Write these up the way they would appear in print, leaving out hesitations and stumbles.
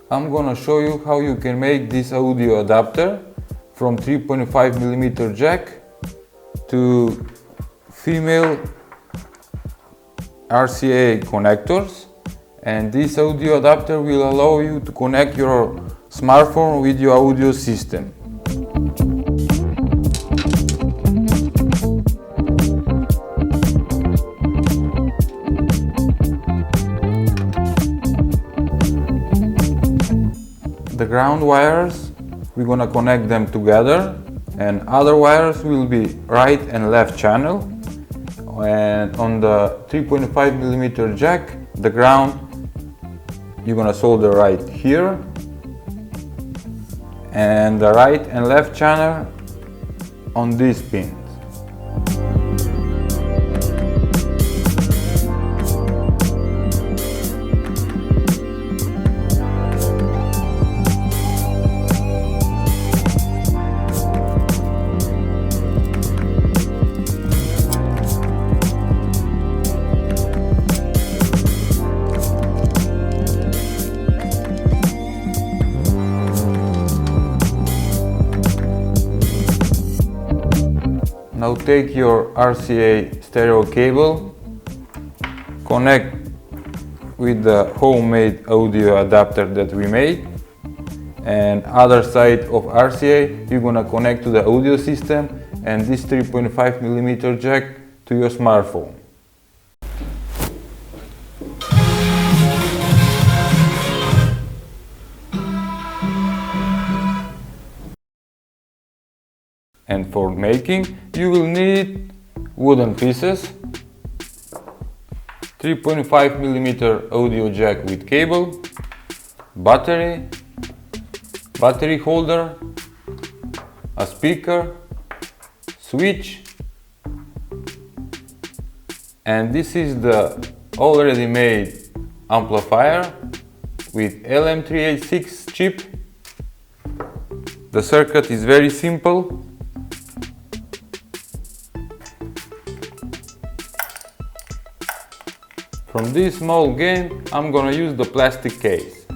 I'm gonna show you how you can make this audio adapter from 3.5mm jack to female RCA connectors, and this audio adapter will allow you to connect your smartphone with your audio system. The ground wires, we're gonna connect them together, and other wires will be right and left channel. And on the 3.5mm jack, the ground you're gonna solder right here, and the right and left channel on these pins. Now take your RCA stereo cable, connect with the homemade audio adapter that we made, and other side of RCA you're gonna connect to the audio system and this 3.5mm jack to your smartphone. And for making, you will need wooden pieces, 3.5mm audio jack with cable, battery holder, a speaker, switch, and this is the already made amplifier with LM386 chip. The circuit is very simple. From this small game, I'm gonna use the plastic case.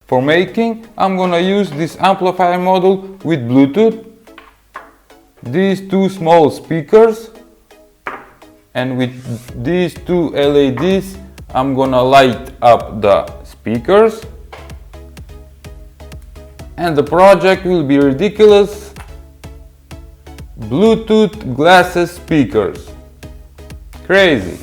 For making, I'm gonna use this amplifier module with Bluetooth, these two small speakers, and with these two LEDs I'm gonna light up the speakers, and the project will be ridiculous. Bluetooth glasses speakers. Crazy.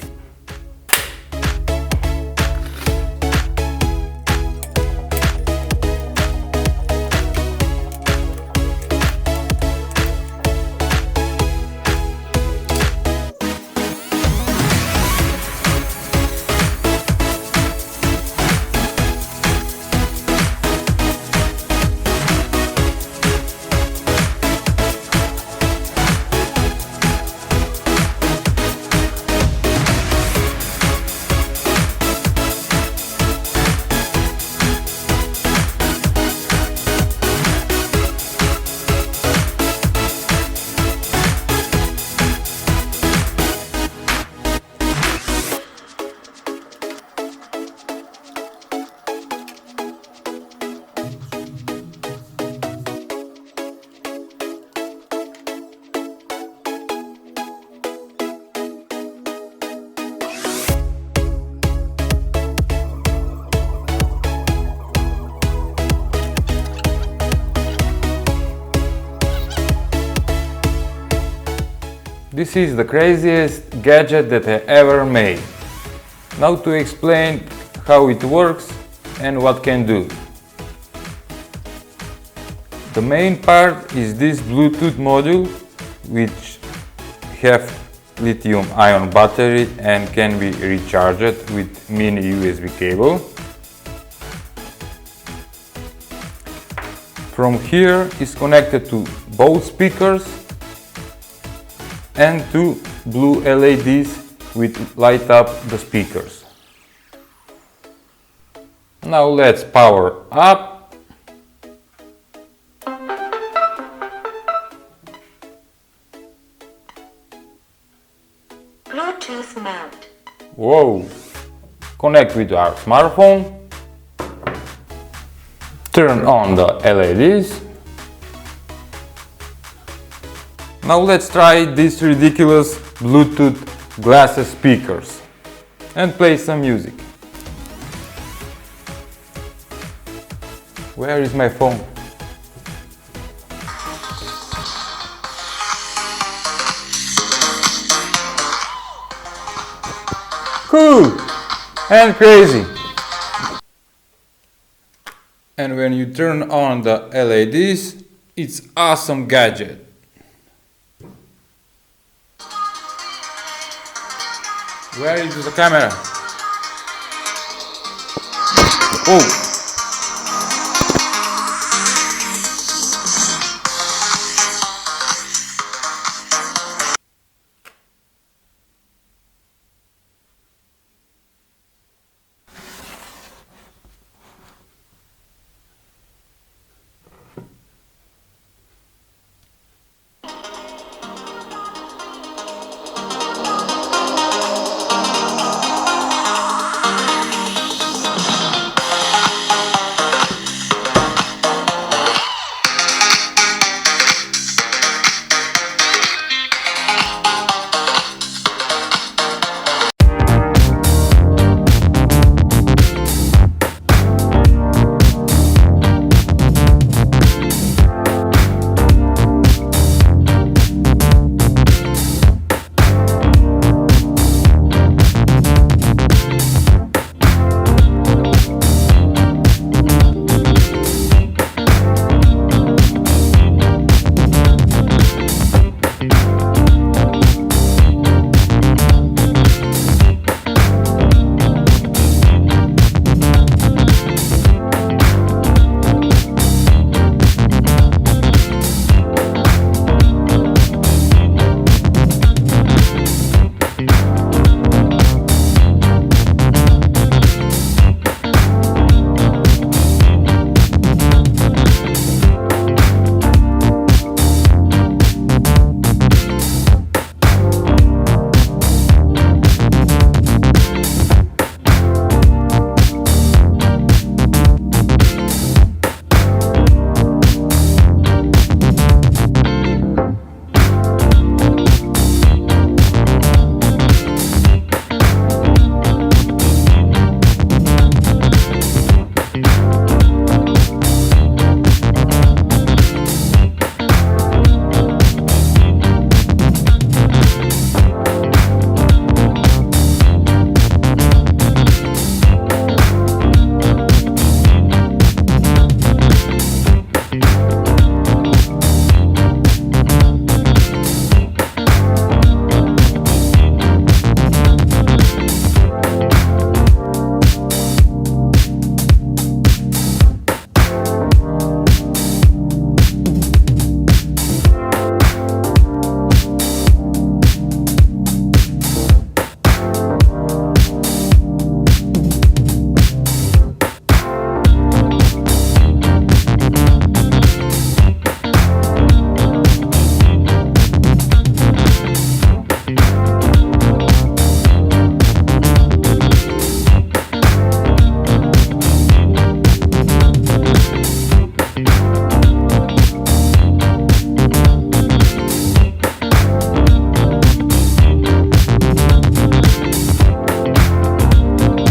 This is the craziest gadget that I ever made. Now to explain how it works and what can do. The main part is this Bluetooth module, which have lithium-ion battery and can be recharged with mini USB cable. From here is connected to both speakers and two blue LEDs which light up the speakers. Now let's power up. Bluetooth mode. Whoa! Connect with our smartphone. Turn on the LEDs. Now let's try these ridiculous Bluetooth glasses speakers and play some music. Where is my phone? Cool and crazy. And when you turn on the LEDs, it's awesome gadget. Where is the camera? Oh!